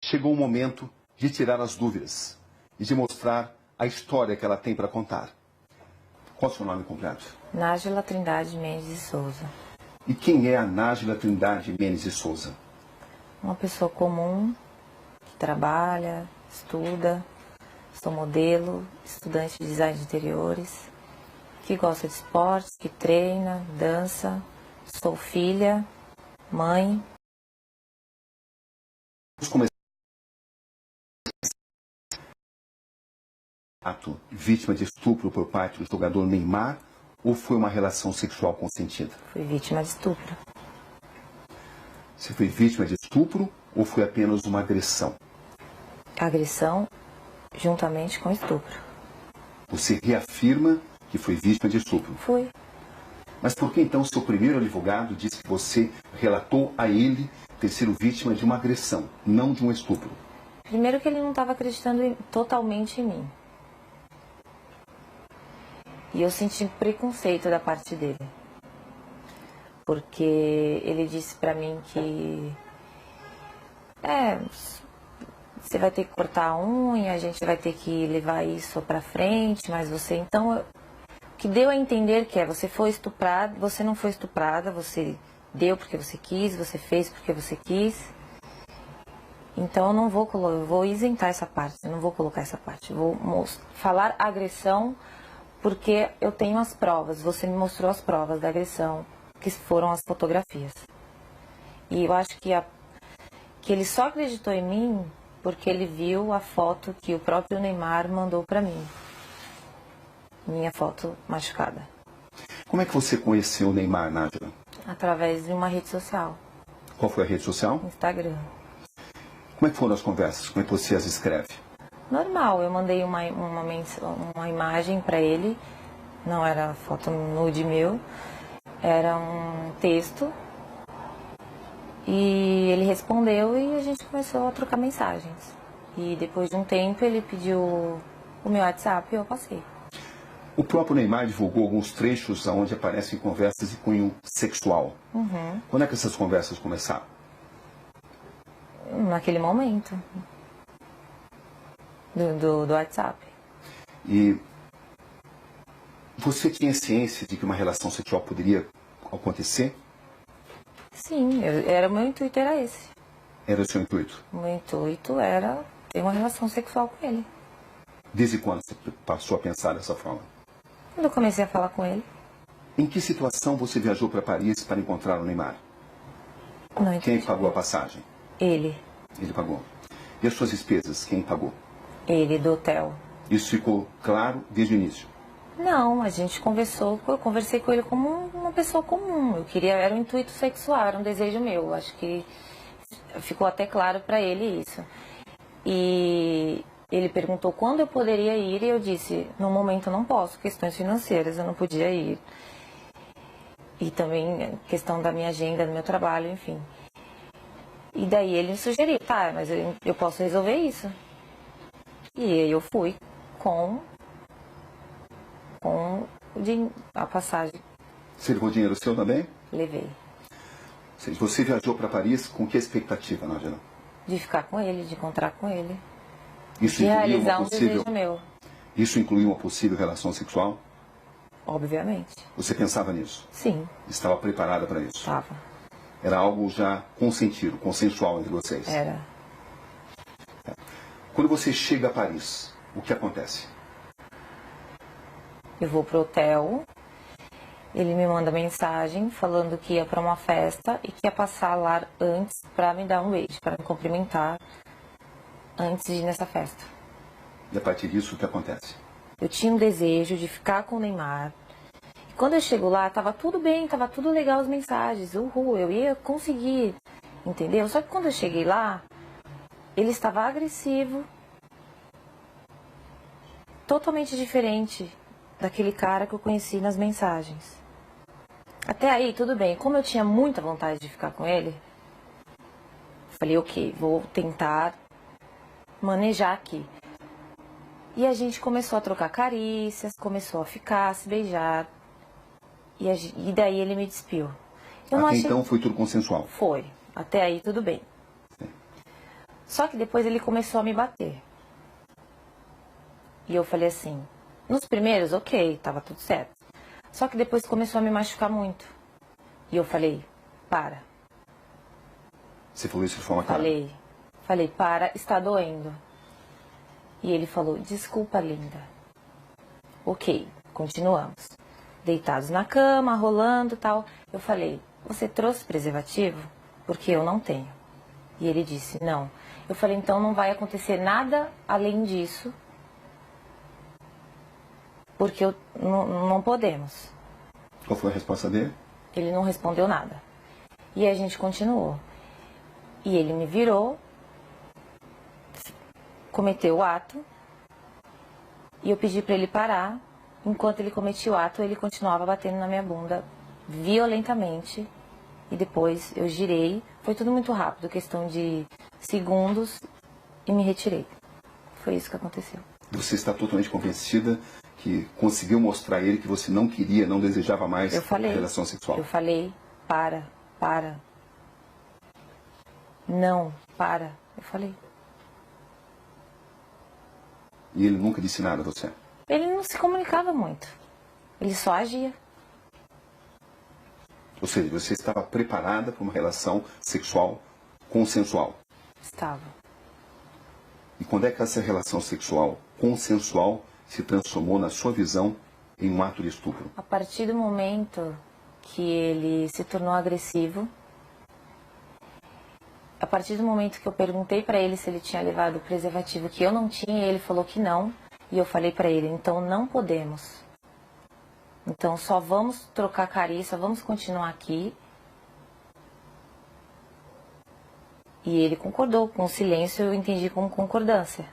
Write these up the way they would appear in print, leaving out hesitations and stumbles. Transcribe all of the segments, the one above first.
chegou o momento de tirar as dúvidas e de mostrar a história que ela tem para contar. Qual é o seu nome completo? Nájila Trindade Mendes de Souza. E quem é a Nájila Trindade Mendes de Souza? Uma pessoa comum, que trabalha, estuda, sou modelo, estudante de design de interiores, que gosta de esportes, que treina, dança, sou filha, mãe. Vamos começar. Vítima de estupro por parte do jogador Neymar ou foi uma relação sexual consentida? Fui vítima de estupro. Você foi vítima de estupro ou foi apenas uma agressão? Agressão juntamente com estupro. Você reafirma que foi vítima de estupro? Fui. Mas por que então seu primeiro advogado disse que você relatou a ele ter sido vítima de uma agressão, não de um estupro? Primeiro que ele não estava acreditando totalmente em mim. E eu senti preconceito da parte dele. Porque ele disse pra mim que... você vai ter que cortar a unha, a gente vai ter que levar isso pra frente, mas você... Então, o que deu a entender que você foi estuprada, você não foi estuprada, você deu porque você quis, você fez porque você quis. Então, eu vou isentar essa parte, eu não vou colocar essa parte. Eu vou falar agressão... Porque eu tenho as provas, você me mostrou as provas da agressão, que foram as fotografias. E eu acho que ele só acreditou em mim porque ele viu a foto que o próprio Neymar mandou pra mim. Minha foto machucada. Como é que você conheceu o Neymar, Nájila? Através de uma rede social. Qual foi a rede social? Instagram. Como é que foram as conversas? Como é que você as escreve? Normal, eu mandei uma imagem pra ele, não era foto nude meu, era um texto, e ele respondeu e a gente começou a trocar mensagens. E depois de um tempo ele pediu o meu WhatsApp e eu passei. O próprio Neymar divulgou alguns trechos onde aparecem conversas de cunho sexual. Uhum. Quando é que essas conversas começaram? Naquele momento. Do WhatsApp. E você tinha ciência de que uma relação sexual poderia acontecer? Sim, o meu intuito era esse. Era o seu intuito? O meu intuito era ter uma relação sexual com ele. Desde quando você passou a pensar dessa forma? Quando eu comecei a falar com ele. Em que situação você viajou para Paris para encontrar o Neymar? Não entendi. Quem pagou a passagem? Ele. Ele pagou. E as suas despesas, quem pagou? Ele, do hotel. Isso ficou claro desde o início? Não, a gente conversou, eu conversei com ele como uma pessoa comum. Era um intuito sexual, era um desejo meu. Acho que ficou até claro para ele isso. E ele perguntou quando eu poderia ir e eu disse, no momento eu não posso, questões financeiras, eu não podia ir. E também questão da minha agenda, do meu trabalho, enfim. E daí ele me sugeriu, tá, mas eu posso resolver isso. E aí eu fui com a passagem. Você levou dinheiro seu também? Levei. Você viajou para Paris com que expectativa, Nájila? De ficar com ele, de encontrar com ele. Isso De incluía realizar uma um desejo meu. Isso incluía uma possível relação sexual? Obviamente. Você pensava nisso? Sim. Estava preparada para isso? Estava. Era algo já consentido, consensual entre vocês? Era. Quando você chega a Paris, o que acontece? Eu vou pro hotel, ele me manda mensagem falando que ia para uma festa e que ia passar lá antes para me dar um beijo, para me cumprimentar antes de ir nessa festa. E a partir disso, o que acontece? Eu tinha um desejo de ficar com o Neymar. E quando eu chego lá, tava tudo bem, tava tudo legal as mensagens. Uhul, eu ia conseguir, entendeu? Só que quando eu cheguei lá, ele estava agressivo, totalmente diferente daquele cara que eu conheci nas mensagens. Até aí, tudo bem. Como eu tinha muita vontade de ficar com ele, falei, ok, vou tentar manejar aqui. E a gente começou a trocar carícias, começou a ficar, a se beijar. E daí ele me despiu. Até então foi tudo consensual? Foi. Até aí tudo bem. Sim. Só que depois ele começou a me bater. E eu falei assim, nos primeiros, ok, tava tudo certo. Só que depois começou a me machucar muito. E eu falei, para. Você falou isso de forma clara? Falei, para, está doendo. E ele falou, desculpa, linda. Ok, continuamos. Deitados na cama, rolando e tal. Eu falei, você trouxe preservativo? Porque eu não tenho. E ele disse, não. Eu falei, então não vai acontecer nada além disso. Porque não podemos. Qual foi a resposta dele? Ele não respondeu nada. E a gente continuou. E ele me virou, cometeu o ato, e eu pedi para ele parar. Enquanto ele cometia o ato, ele continuava batendo na minha bunda violentamente. E depois eu girei. Foi tudo muito rápido, questão de segundos, e me retirei. Foi isso que aconteceu. Você está totalmente convencida que conseguiu mostrar a ele que você não queria, não desejava mais a relação sexual? Eu falei, para. Não, para. Eu falei. E ele nunca disse nada a você? Ele não se comunicava muito. Ele só agia. Ou seja, você estava preparada para uma relação sexual consensual? Estava. E quando é que essa relação sexual consensual se transformou, na sua visão, em um ato de estupro? A partir do momento que ele se tornou agressivo, a partir do momento que eu perguntei para ele se ele tinha levado o preservativo, que eu não tinha, ele falou que não, e eu falei para ele, então não podemos. Então só vamos trocar carinho, só vamos continuar aqui. E ele concordou, com silêncio eu entendi como concordância.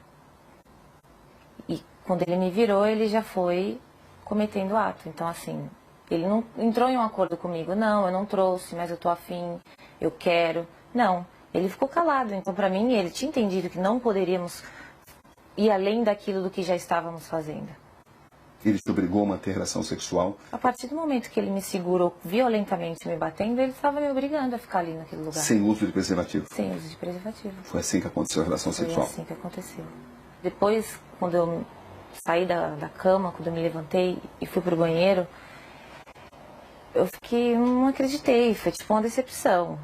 E quando ele me virou, ele já foi cometendo ato. Então assim, ele não entrou em um acordo comigo, não, eu não trouxe, mas eu tô afim, eu quero. Não, ele ficou calado. Então para mim, ele tinha entendido que não poderíamos ir além daquilo do que já estávamos fazendo. Ele te obrigou a manter relação sexual? A partir do momento que ele me segurou violentamente me batendo, ele estava me obrigando a ficar ali naquele lugar. Sem uso de preservativo? Sem uso de preservativo. Foi assim que aconteceu a relação sexual? Foi assim que aconteceu. Depois, quando eu saí da cama, quando eu me levantei e fui pro banheiro, eu fiquei, não acreditei, foi tipo uma decepção.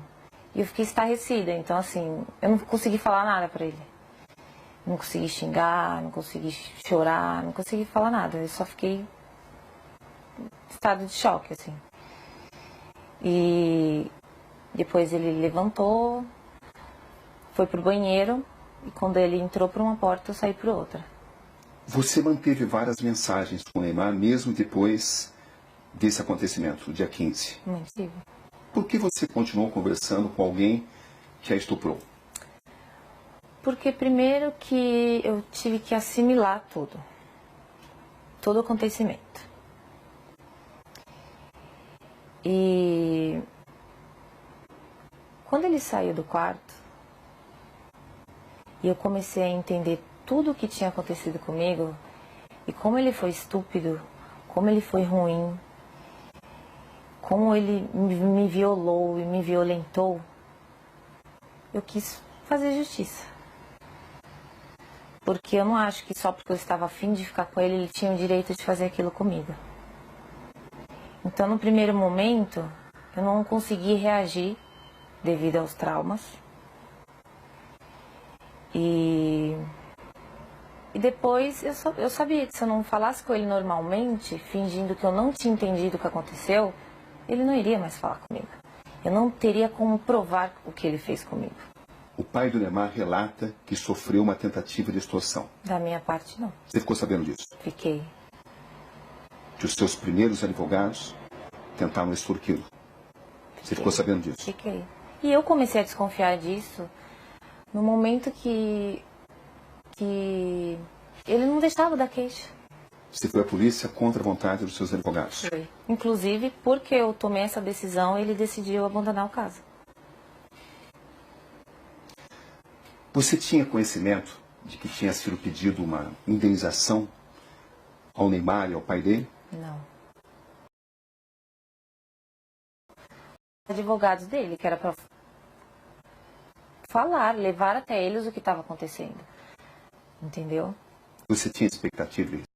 E eu fiquei estarrecida, então assim, eu não consegui falar nada pra ele. Não consegui xingar, não consegui chorar, não consegui falar nada. Eu só fiquei em estado de choque, assim. E depois ele levantou, foi pro banheiro, e quando ele entrou por uma porta, eu saí por outra. Você manteve várias mensagens com o Neymar, mesmo depois desse acontecimento, dia 15? Mantive. Por que você continuou conversando com alguém que a estuprou? Porque primeiro que eu tive que assimilar tudo. Todo o acontecimento. E quando ele saiu do quarto, e eu comecei a entender tudo o que tinha acontecido comigo, e como ele foi estúpido, como ele foi ruim, como ele me violou e me violentou, eu quis fazer justiça. Porque eu não acho que só porque eu estava afim de ficar com ele, ele tinha o direito de fazer aquilo comigo. Então, no primeiro momento, eu não consegui reagir devido aos traumas. E depois eu sabia que se eu não falasse com ele normalmente, fingindo que eu não tinha entendido o que aconteceu, ele não iria mais falar comigo. Eu não teria como provar o que ele fez comigo. O pai do Neymar relata que sofreu uma tentativa de extorsão. Da minha parte, não. Você ficou sabendo disso? Fiquei. Que os seus primeiros advogados tentaram extorquí-lo. Você ficou sabendo disso? Fiquei. E eu comecei a desconfiar disso no momento que ele não deixava dar queixa. Você foi à polícia contra a vontade dos seus advogados? Foi. Inclusive, porque eu tomei essa decisão, ele decidiu abandonar o caso. Você tinha conhecimento de que tinha sido pedido uma indenização ao Neymar e ao pai dele? Não. Advogados dele, que era para falar, levar até eles o que estava acontecendo. Entendeu? Você tinha expectativa disso?